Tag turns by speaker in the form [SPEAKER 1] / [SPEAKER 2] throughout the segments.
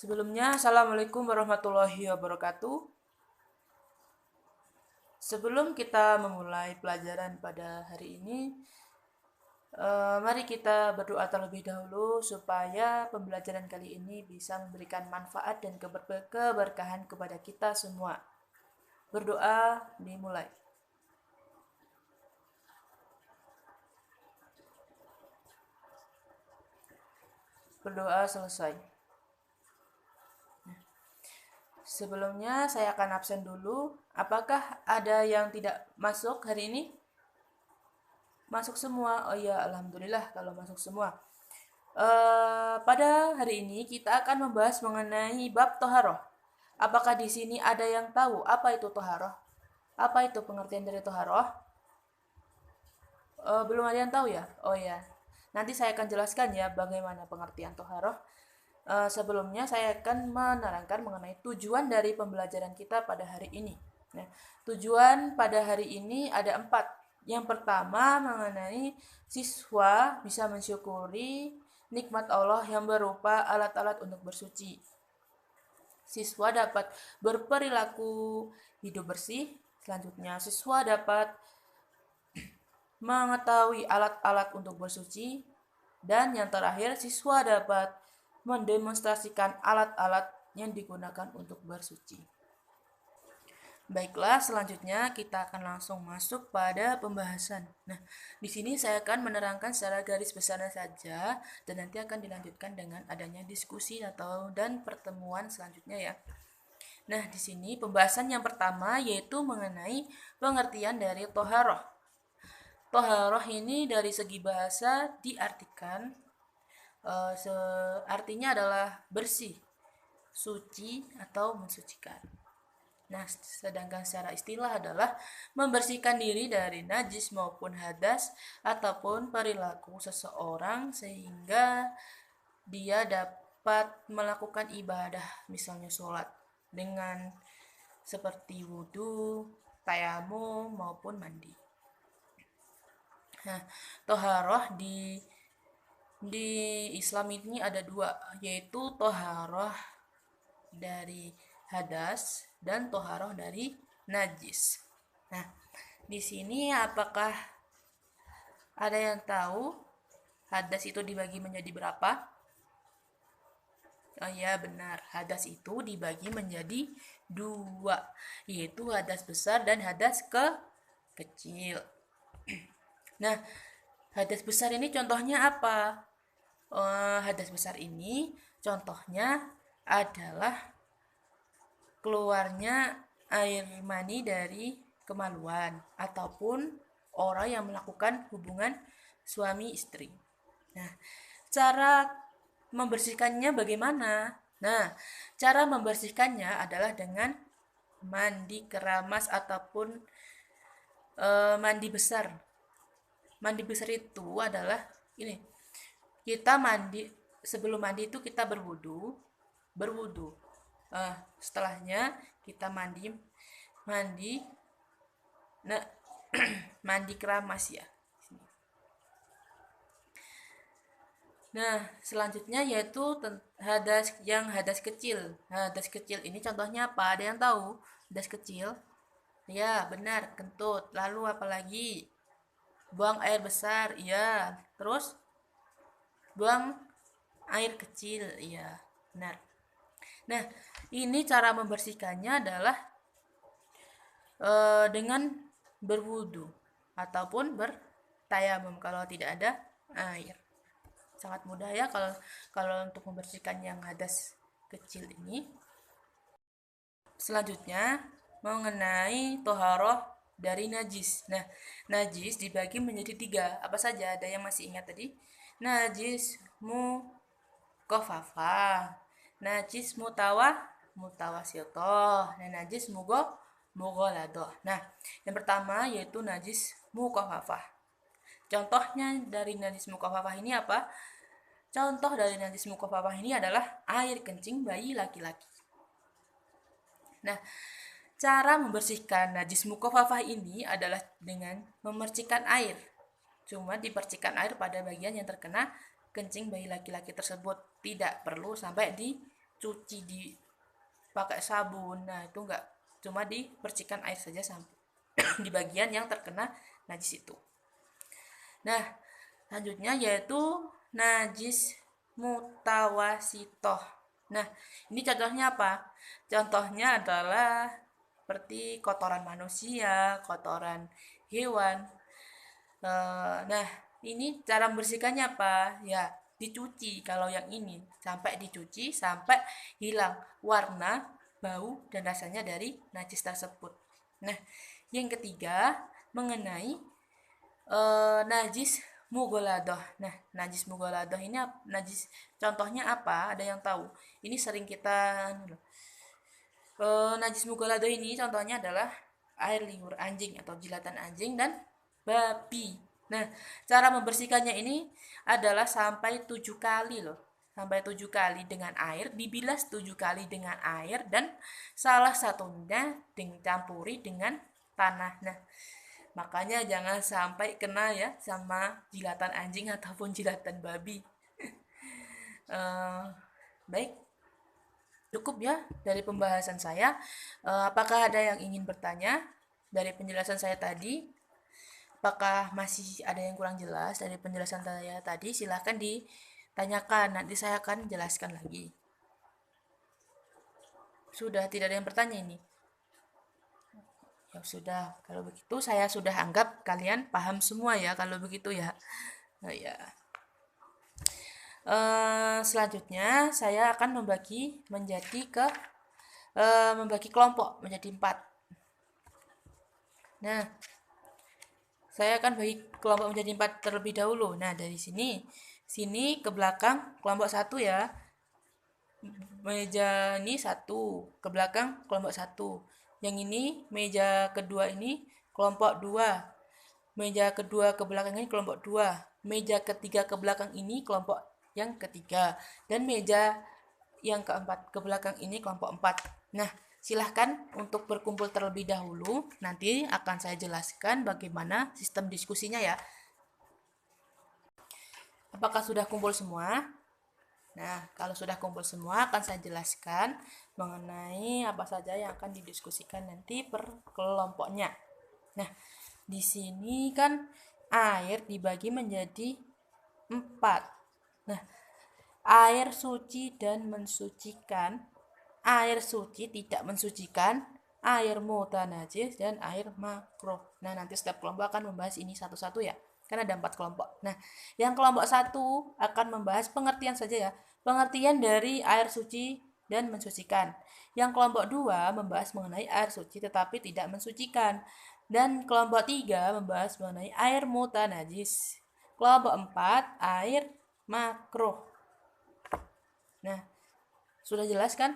[SPEAKER 1] Sebelumnya, Assalamualaikum warahmatullahi wabarakatuh. Sebelum kita memulai pelajaran pada hari ini, mari kita berdoa terlebih dahulu supaya pembelajaran kali ini bisa memberikan manfaat dan keberkahan kepada kita semua. Berdoa dimulai. Berdoa selesai. Sebelumnya saya akan absen dulu. Apakah ada yang tidak masuk hari ini? Masuk semua. Oh iya, alhamdulillah kalau masuk semua. Pada hari ini kita akan membahas mengenai bab toharoh. Apakah di sini ada yang tahu apa itu toharoh? Apa itu pengertian dari toharoh? Belum ada yang tahu ya? Oh ya, nanti saya akan jelaskan ya bagaimana pengertian toharoh. Sebelumnya saya akan menerangkan mengenai tujuan dari pembelajaran kita pada hari ini. Nah, tujuan pada hari ini ada 4. Yang pertama mengenai siswa bisa mensyukuri nikmat Allah yang berupa alat-alat untuk bersuci. Siswa dapat berperilaku hidup bersih. Selanjutnya, siswa dapat mengetahui alat-alat untuk bersuci. Dan yang terakhir, siswa dapat mendemonstrasikan alat-alat yang digunakan untuk bersuci. Baiklah, selanjutnya kita akan langsung masuk pada pembahasan. Nah, di sini saya akan menerangkan secara garis besarnya saja dan nanti akan dilanjutkan dengan adanya diskusi dan pertemuan selanjutnya ya. Nah, di sini pembahasan yang pertama yaitu mengenai pengertian dari toharoh. Toharoh ini dari segi bahasa diartikan artinya adalah bersih, suci atau mensucikan. Nah, sedangkan secara istilah adalah membersihkan diri dari najis maupun hadas ataupun perilaku seseorang sehingga dia dapat melakukan ibadah, misalnya sholat, dengan seperti wudhu, tayamum maupun mandi. Nah, toharoh di Islam ini ada 2, yaitu toharoh dari hadas dan toharoh dari najis. Nah, di sini apakah ada yang tahu hadas itu dibagi menjadi berapa? Oh ya, benar. Hadas itu dibagi menjadi 2, yaitu hadas besar dan hadas kecil. Nah, hadas besar ini contohnya apa? Hadas besar ini contohnya adalah keluarnya air mani dari kemaluan ataupun orang yang melakukan hubungan suami istri. Nah, cara membersihkannya bagaimana? Nah, cara membersihkannya adalah dengan mandi keramas ataupun mandi besar. Mandi besar itu adalah ini. Kita mandi, sebelum mandi itu kita berwudu. Setelahnya kita mandi, nah, mandi keramas ya. Nah, selanjutnya yaitu hadas kecil. Hadas kecil ini contohnya apa? Ada yang tahu? Hadas kecil? Ya, benar, kentut. Lalu apa lagi? Buang air besar, iya. Terus buang air kecil, iya. Benar. Nah, ini cara membersihkannya adalah dengan berwudu ataupun bertayamum kalau tidak ada air. Sangat mudah ya kalau untuk membersihkan yang hadas kecil ini. Selanjutnya mengenai toharoh dari najis. Nah, najis dibagi menjadi 3. Apa saja? Ada yang masih ingat tadi? Najis mukhafafah, najis mutawasiotoh, dan najis mughaladoh. Nah, yang pertama yaitu najis mukhafafah. Contohnya dari najis mukhafafah ini apa? Contoh dari najis mukhafafah ini adalah air kencing bayi laki-laki. Nah, cara membersihkan najis mukhafafah ini adalah dengan memercikkan air. Cuma dipercikan air pada bagian yang terkena kencing bayi laki-laki tersebut. Tidak perlu sampai dicuci pakai sabun. Nah, itu enggak, cuma dipercikan air saja sampai di bagian yang terkena najis itu. Nah, selanjutnya yaitu najis mutawasitoh. Nah, ini contohnya apa? Contohnya adalah seperti kotoran manusia, kotoran hewan. Nah, ini cara membersihkannya apa? Ya, dicuci. Kalau yang ini sampai dicuci sampai hilang warna, bau, dan rasanya dari najis tersebut. Nah, yang ketiga mengenai najis mughaladah. Nah, najis mughaladah ini najis contohnya apa? Ada yang tahu? Ini sering kita najis mughaladah ini contohnya adalah air liur anjing atau jilatan anjing dan babi. Nah, cara membersihkannya ini adalah sampai 7 kali loh. Sampai 7 kali dengan air, dibilas 7 kali dengan air, dan salah satunya dicampuri dengan tanah. Nah, makanya jangan sampai kena ya sama jilatan anjing ataupun jilatan babi. Baik, cukup ya dari pembahasan saya. Apakah ada yang ingin bertanya dari penjelasan saya tadi? Apakah masih ada yang kurang jelas dari penjelasan saya tadi? Silahkan ditanyakan, nanti saya akan jelaskan lagi. Sudah tidak ada yang bertanya ini? Ya sudah, kalau begitu saya sudah anggap kalian paham semua ya kalau begitu ya. Nah, ya. Selanjutnya saya akan membagi kelompok menjadi 4. Nah, saya akan bagi kelompok menjadi 4 terlebih dahulu. Nah, dari sini ke belakang kelompok 1 ya. Meja ini 1, ke belakang kelompok 1. Yang ini meja kedua ini kelompok 2. Meja kedua ke belakang ini kelompok 2. Meja ketiga ke belakang ini kelompok yang ketiga. Dan meja yang keempat ke belakang ini kelompok 4. Nah, silahkan untuk berkumpul terlebih dahulu. Nanti akan saya jelaskan bagaimana sistem diskusinya ya. Apakah sudah kumpul semua? Nah, kalau sudah kumpul semua akan saya jelaskan mengenai apa saja yang akan didiskusikan nanti per kelompoknya. Nah, di sini kan air dibagi menjadi 4. Nah, air suci dan mensucikan, air suci tidak mensucikan, air mutanajis, dan air makruh. Nah, nanti setiap kelompok akan membahas ini satu-satu ya. Kan ada 4 kelompok. Nah, yang kelompok 1 akan membahas pengertian saja ya. Pengertian dari air suci dan mensucikan. Yang kelompok 2 membahas mengenai air suci tetapi tidak mensucikan. Dan kelompok 3 membahas mengenai air mutanajis. Kelompok 4 air makruh. Nah, sudah jelas kan?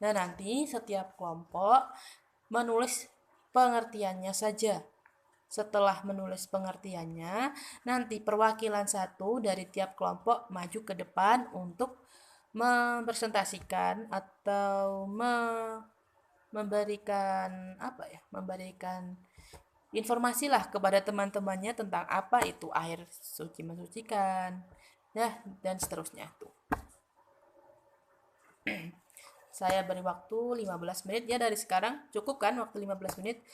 [SPEAKER 1] Nah, nanti setiap kelompok menulis pengertiannya saja. Setelah menulis pengertiannya, nanti perwakilan 1 dari tiap kelompok maju ke depan untuk mempresentasikan atau memberikan informasi lah kepada teman-temannya tentang apa itu air suci mensucikan, ya, dan seterusnya tuh. Saya beri waktu 15 menit ya dari sekarang. Cukup kan waktu 15 menit?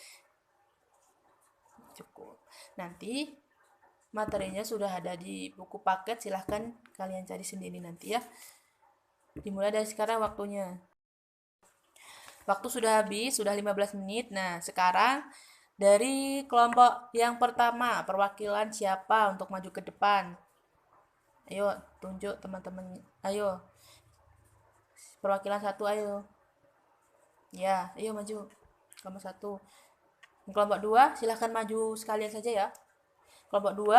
[SPEAKER 1] Cukup. Nanti materinya sudah ada di buku paket, silahkan kalian cari sendiri nanti ya. Dimulai dari sekarang waktunya. Waktu sudah habis, sudah 15 menit. Nah, sekarang dari kelompok yang pertama, perwakilan siapa untuk maju ke depan? Ayo, tunjuk teman-teman. Ayo. Perwakilan 1, ayo. Ya, ayo maju. Kelompok 1. Kelompok 2, silahkan maju sekalian saja ya. Kelompok 2,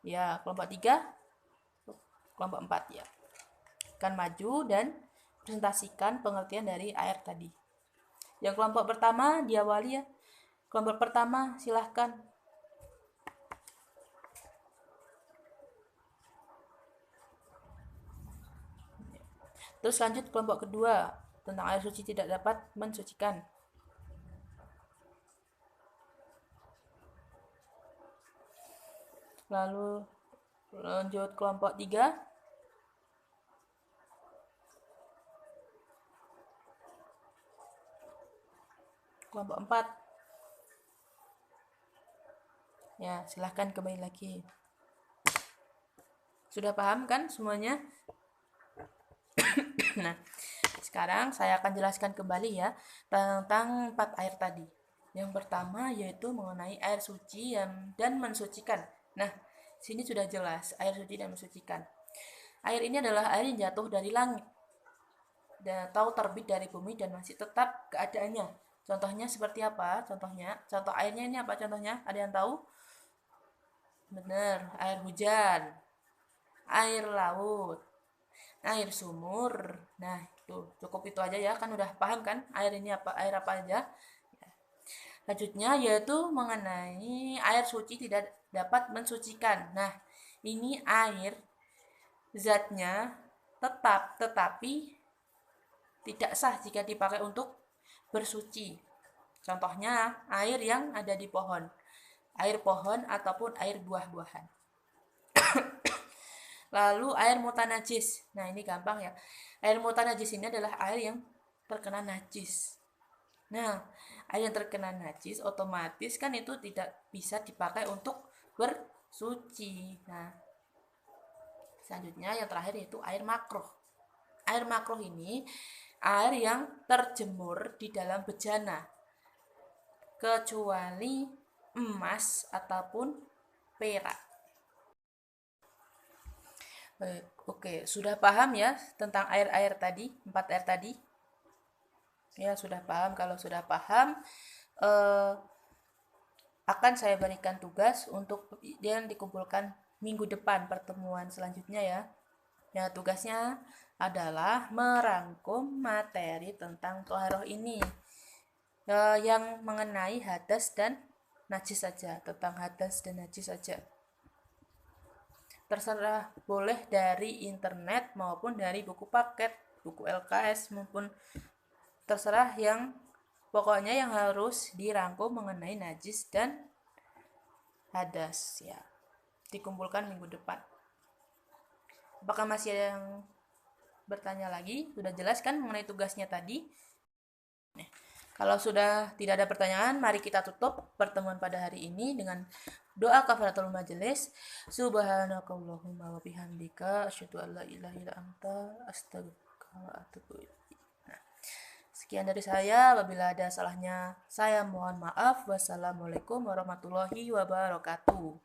[SPEAKER 1] ya. Kelompok 3, kelompok 4 ya. Akan maju dan presentasikan pengertian dari air tadi. Yang kelompok pertama diawali ya. Kelompok pertama silahkan. Terus lanjut kelompok kedua tentang air suci tidak dapat mensucikan. Lalu lanjut kelompok 3. kelompok 4. Ya, silahkan kembali lagi. Sudah paham kan semuanya? Nah, sekarang saya akan jelaskan kembali ya tentang 4 air tadi. Yang pertama yaitu mengenai air suci dan mensucikan. Nah, sini sudah jelas air suci dan mensucikan. Air ini adalah air yang jatuh dari langit atau terbit dari bumi dan masih tetap keadaannya. Contohnya seperti apa? Contoh airnya ini apa contohnya? Ada yang tahu? Benar, air hujan, air laut, air sumur. Nah, itu cukup itu aja ya, kan udah paham kan air ini apa, air apa aja. Lanjutnya yaitu mengenai air suci tidak dapat mensucikan. Nah, ini air zatnya tetap tetapi tidak sah jika dipakai untuk bersuci. Contohnya air yang ada di pohon, air pohon ataupun air buah-buahan. Lalu air mutanajis. Nah, ini gampang ya. Air mutanajis ini adalah air yang terkena najis. Nah, air yang terkena najis otomatis kan itu tidak bisa dipakai untuk bersuci. Nah, selanjutnya yang terakhir yaitu air makruh. Air makruh ini air yang terjemur di dalam bejana, kecuali emas ataupun perak. Oke, sudah paham ya tentang air-air tadi, 4 air tadi? Ya, sudah paham. Kalau sudah paham, akan saya berikan tugas untuk yang dikumpulkan minggu depan pertemuan selanjutnya ya. Ya, tugasnya adalah merangkum materi tentang toharoh ini yang mengenai hadas dan najis saja, tentang hadas dan najis saja. Terserah, boleh dari internet maupun dari buku paket, buku LKS maupun terserah, yang pokoknya yang harus dirangkum mengenai najis dan hadas ya. Dikumpulkan minggu depan. Apakah masih ada yang bertanya lagi? Sudah jelas kan mengenai tugasnya tadi? Nah, kalau sudah tidak ada pertanyaan, mari kita tutup pertemuan pada hari ini dengan doa kafaratul majelis. Subhanakallahumma wa bihamdika asyhadu an la ilaha illa anta astaghfiruka wa atubu ilaik. Sekian dari saya, apabila ada salahnya saya mohon maaf. Wassalamualaikum warahmatullahi wabarakatuh.